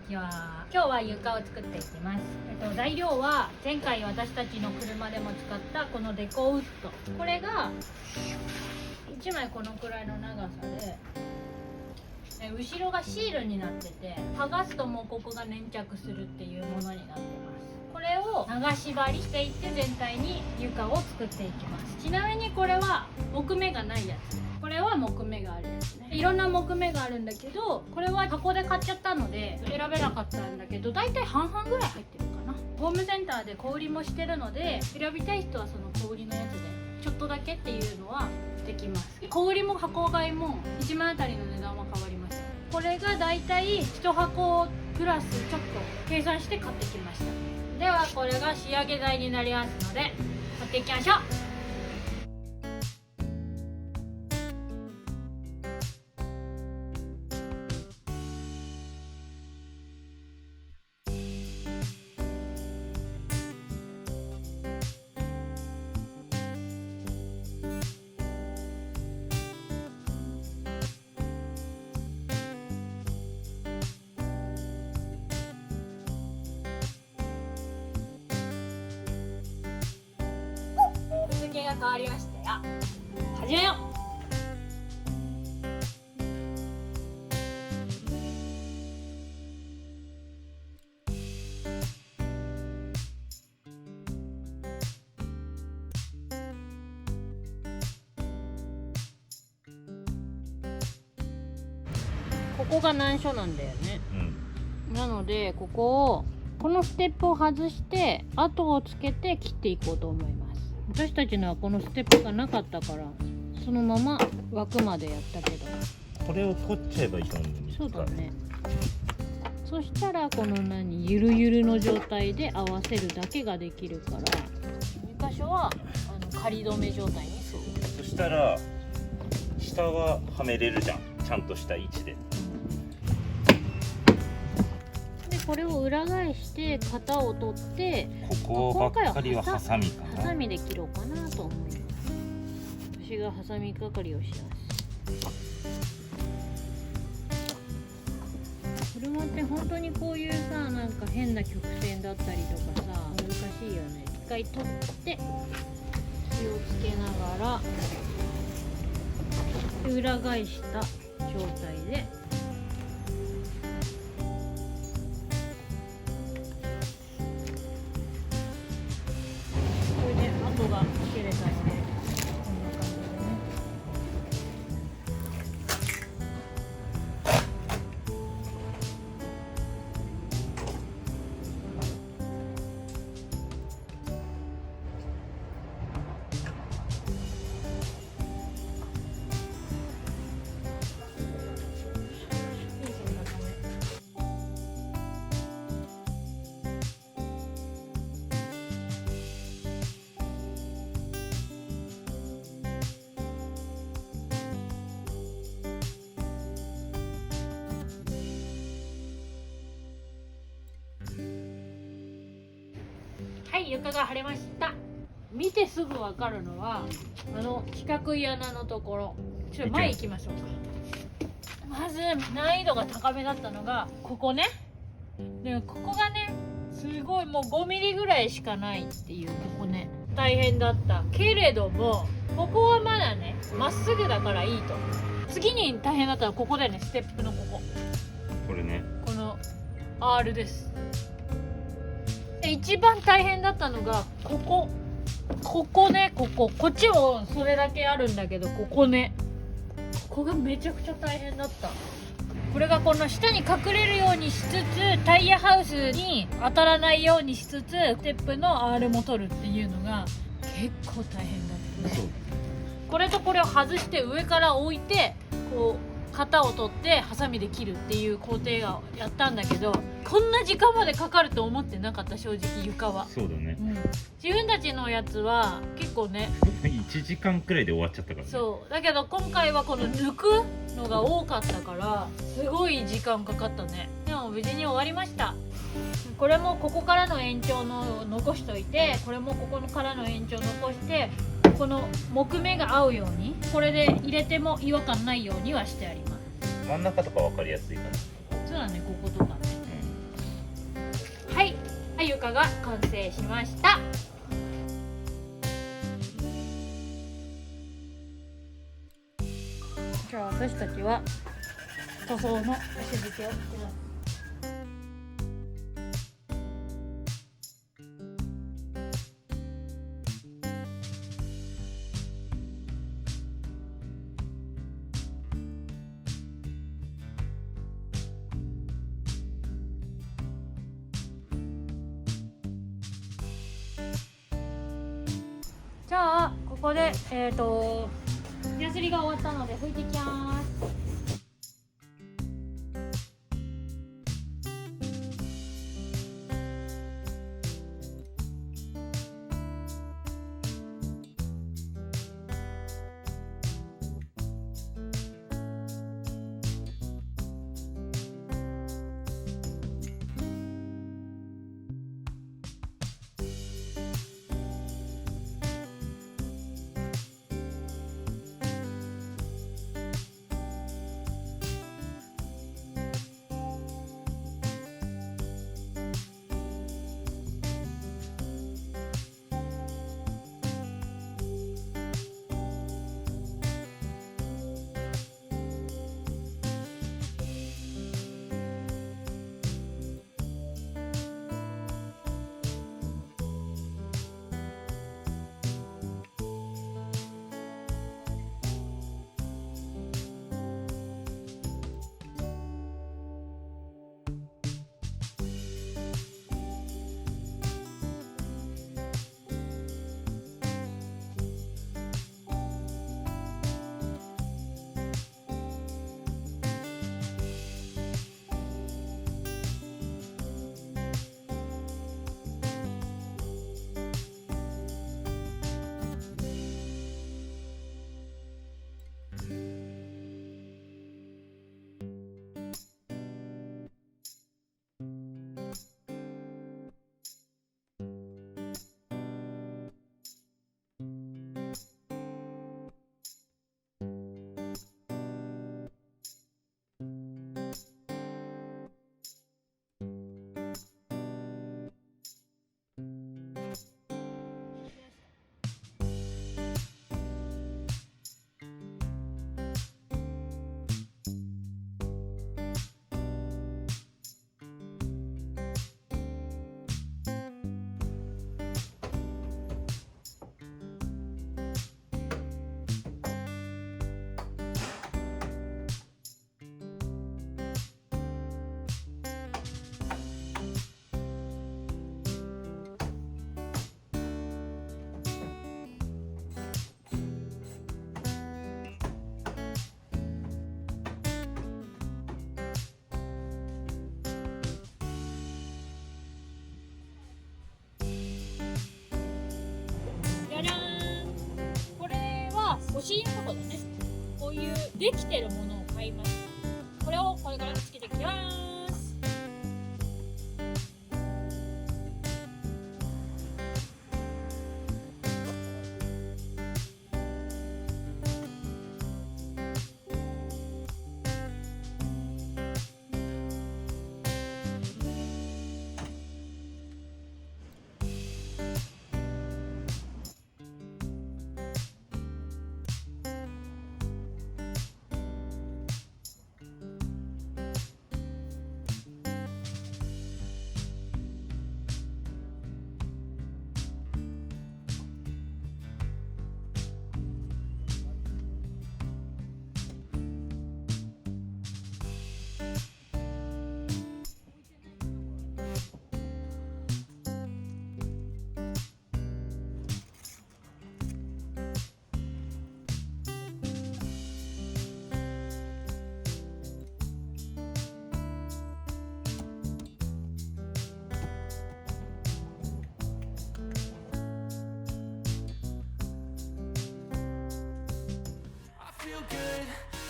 ちは。今日は床を作っていきます。材料は前回私たちの車でも使ったこのデコウッド。これが1枚このくらいの長さで、後ろがシールになってて、剥がすともうここが粘着するっていうものになってます。これを流し張りしていって全体に床を作っていきます。ちなみにこれは木目がないやつ、これは木目があるやつね。いろんな木目があるんだけど、これは箱で買っちゃったので選べなかったんだけど、だいたい半々ぐらい入ってるかな。ホームセンターで小売りもしてるので、選びたい人はその小売りのやつでちょっとだけっていうのはできます。小売りも箱買いも1枚あたりの値段は変わります。これがだいたい1箱プラスちょっと計算して買ってきました。ではこれが仕上げ材になりますので買っていきましょう。日付が変わりましたよ。始めよう。ここが難所なんだよね、なのでこのステップを外して跡をつけて切っていこうと思います。私たちのはこのステップがなかったからそのまま枠までやったけど、これを取っちゃえばいいと思うんです。そうだね。そしたらこのゆるゆるの状態で合わせるだけができるから、2箇所は仮止め状態にする。そしたら下ははめれるじゃん、ちゃんとした位置で。でこれを裏返して型を取って、ここばっかりはハサミかな。ハサミで切ろうかなと思います。私がハサミ係をします。車って本当にこういうさ、なんか変な曲線だったりとかさ、難しいよね。一回取って気をつけながら裏返した状態で跡がつけれたりね、こんな感じでね。はい、床が晴れました。見てすぐ分かるのは四角い穴のところ。ちょっと前行きましょうか。まず難易度が高めだったのがここね。でもここがね、すごいもう5ミリぐらいしかないっていうとこね、大変だったけれども、ここはまだねまっすぐだからいいと。次に大変だったのはここだよね、ステップのこれね、この R です。で一番大変だったのがここね、こっちもそれだけあるんだけど、ここね、ここがめちゃくちゃ大変だった。これがこの下に隠れるようにしつつ、タイヤハウスに当たらないようにしつつ、ステップの R も取るっていうのが結構大変だったね。これとこれを外して上から置いて、こう型を取ってハサミで切るっていう工程がやったんだけど、こんな時間までかかると思ってなかった、正直床は。そうだね、自分たちのやつは結構ね1時間くらいで終わっちゃったからね。そうだけど今回はこの抜くのが多かったからすごい時間かかったね。でも無事に終わりました。これもここからの延長の残しといて、これもここからの延長残して、この木目が合うようにこれで入れても違和感ないようにはしてあります。真ん中とか分かりやすいかな。そうだね、こことかね。床が完成しました。じゃあ私たちは塗装の手付けをしてます。じゃあここでヤスリが終わったので拭いていきます。欲しいものだね。こういうできてるものを買います。これをこれからつけていきます。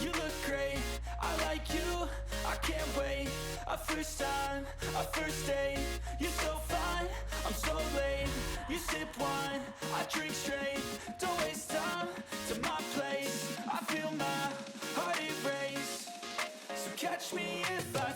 You look great, I like you, I can't wait. A first time, a first date. You're so fine, I'm so late. You sip wine, I drink straight. Don't waste time to my place. I feel my heart erase. So catch me if I